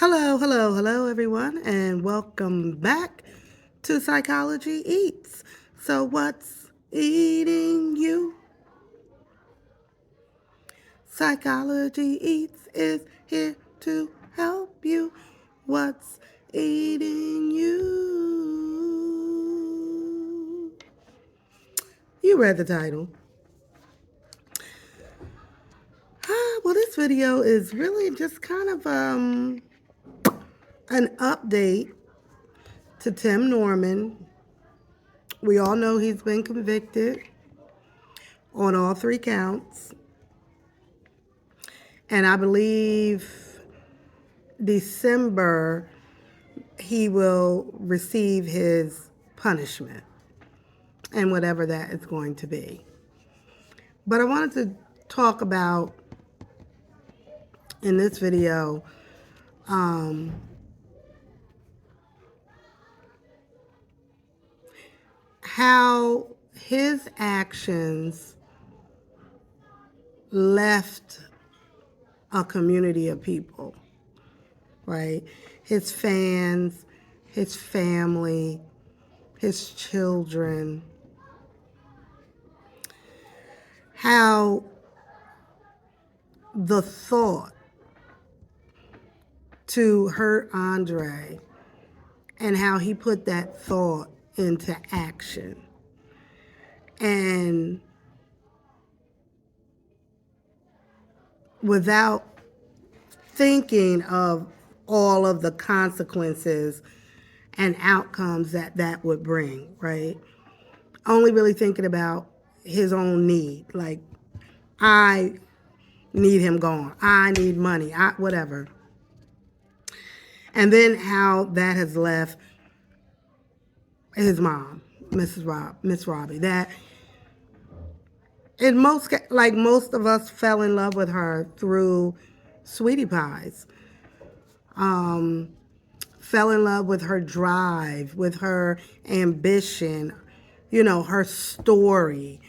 Hello, everyone, and welcome back to Psychology Eats. So, what's eating you? Psychology Eats is here to help you. What's eating you? You read the title. Well, this video is really just kind of an update to Tim Norman. We all know he's been convicted on all 3 counts. And I believe December he will receive his punishment and whatever that is going to be. But I wanted to talk about in this video how his actions left a community of people, right? His fans, his family, his children. How the thought to hurt Andre and how he put that thought into action. And without thinking of all of the consequences and outcomes that that would bring, right? Only really thinking about his own need. Like, I need him gone. I need money. Whatever. And then how that has left his mom, Miss Robbie. That in most of us fell in love with her through Sweetie Pies. Fell in love with her drive, with her ambition, her story.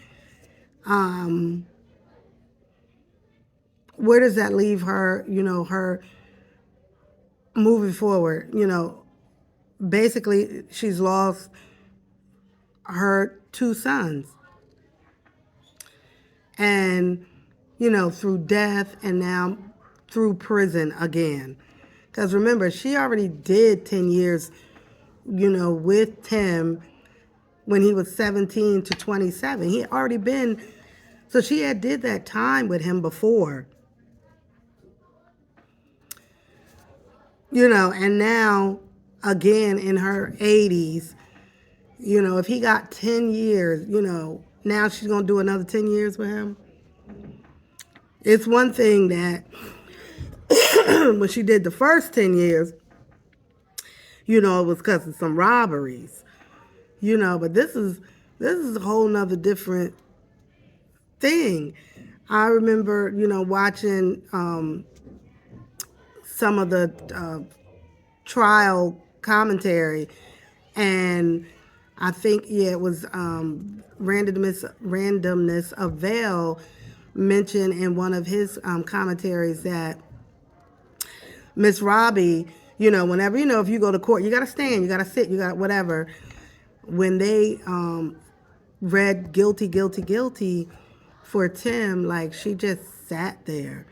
Where does that leave her, her moving forward? Basically, she's lost her 2 sons. And, through death and now through prison again. Because remember, she already did 10 years, with Tim when he was 17 to 27. He had already been, so she had did that time with him before. And now, again, in her 80s, if he got 10 years, now she's going to do another 10 years with him. It's one thing that when she did the first 10 years, it was because of some robberies, but this is a whole nother different thing. I remember, watching some of the trial commentary, and I think, it was randomness of Vail mentioned in one of his commentaries that Miss Robbie, whenever, if you go to court, you got to stand, you got to sit, you got whatever. When they read guilty, guilty, guilty for Tim, like, she just sat there.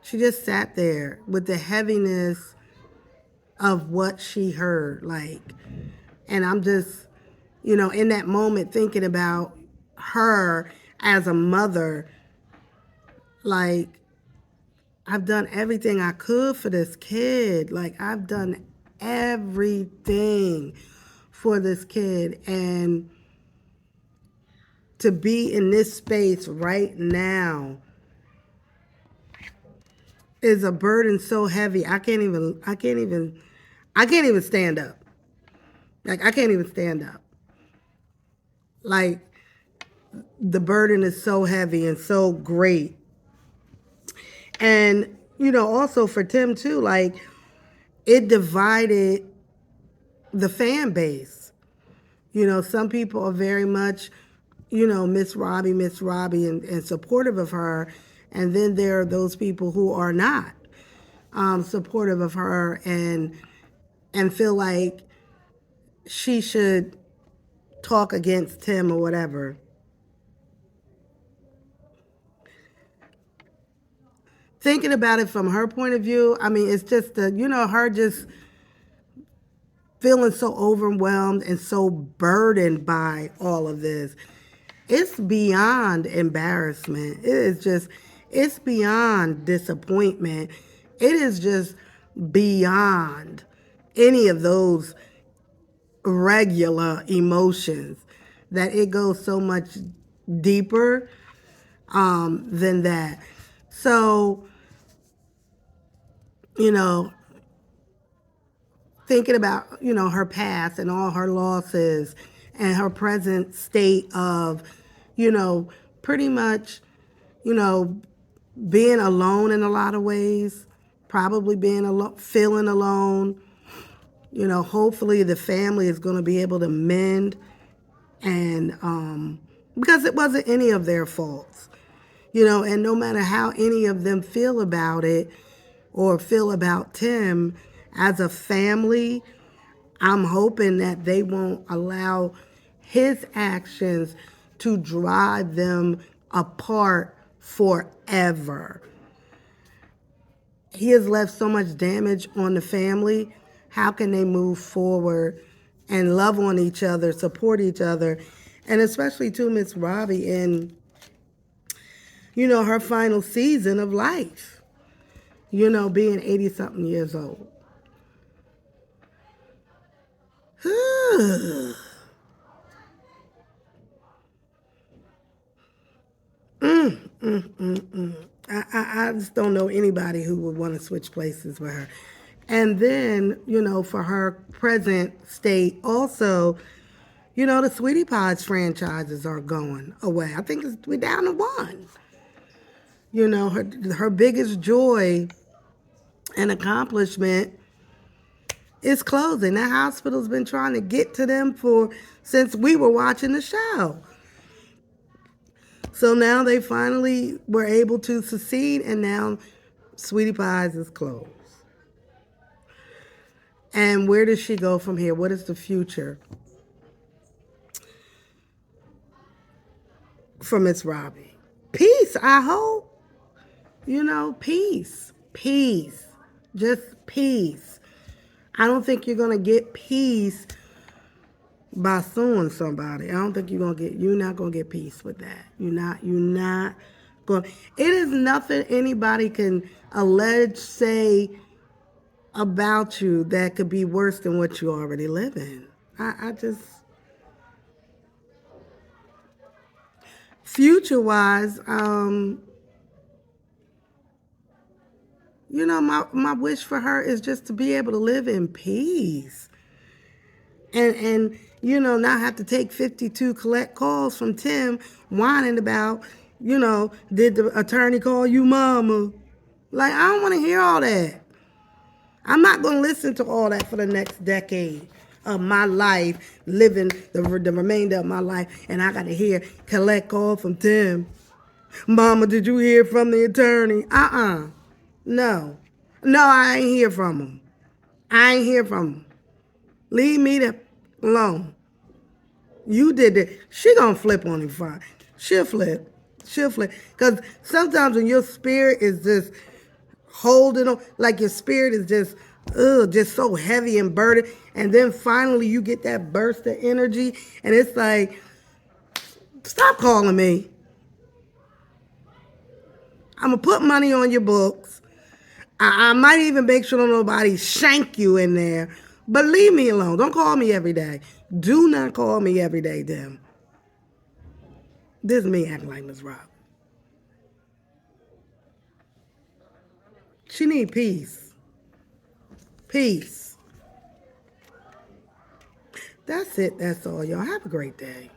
She just sat there with the heaviness of what she heard, like, and I'm just, in that moment thinking about her as a mother. Like, I've done everything I could for this kid. Like, I've done everything for this kid. And to be in this space right now is a burden so heavy. I can't even stand up. Like, I can't even stand up. Like, the burden is so heavy and so great. And, also for Tim too, like, it divided the fan base. Some people are very much, Miss Robbie, and supportive of her. And then there are those people who are not supportive of her and feel like she should talk against him or whatever. Thinking about it from her point of view, I mean, it's just her just feeling so overwhelmed and so burdened by all of this. It's beyond embarrassment. It's beyond disappointment. It is just beyond any of those regular emotions, that it goes so much deeper than that. So, you know, thinking about, her past and all her losses and her present state of, pretty much, you know, being alone in a lot of ways, probably being alone, feeling alone. Hopefully the family is going to be able to mend, and because it wasn't any of their faults, and no matter how any of them feel about it or feel about Tim as a family, I'm hoping that they won't allow his actions to drive them apart forever. He has left so much damage on the family. How can they move forward and love on each other, support each other, and especially to Miss Robbie in, her final season of life, being 80 something years old. I just don't know anybody who would want to switch places with her. And then, for her present state also, the Sweetie Pies franchises are going away. I think we're down to one. Her biggest joy and accomplishment is closing. That hospital's been trying to get to them since we were watching the show. So now they finally were able to succeed, and now Sweetie Pies is closed. And where does she go from here? What is the future for Miss Robbie? Peace, I hope. Peace. Peace. Just peace. I don't think you're going to get peace by suing somebody. I don't think you're not going to get peace with that. You're not going. It is nothing anybody can say about you that could be worse than what you already live in. I just, future-wise, my wish for her is just to be able to live in peace. And not have to take 52 collect calls from Tim whining about, did the attorney call you mama? Like, I don't want to hear all that. I'm not going to listen to all that for the next decade of my life, living the remainder of my life, and I got to hear collect call from Tim. Mama, did you hear from the attorney? No. No, I ain't hear from him. I ain't hear from him. Leave me alone. You did it. She gonna flip on him fine. She'll flip. Because sometimes when your spirit is just holding on, like your spirit is just so heavy and burdened, and then finally you get that burst of energy, and it's like, stop calling me. I'm gonna put money on your books. I might even make sure nobody shank you in there, but leave me alone. Don't call me every day. Do not call me every day, Tim. This is me acting like Miss Rob. She need peace. Peace. That's it. That's all, y'all. Have a great day.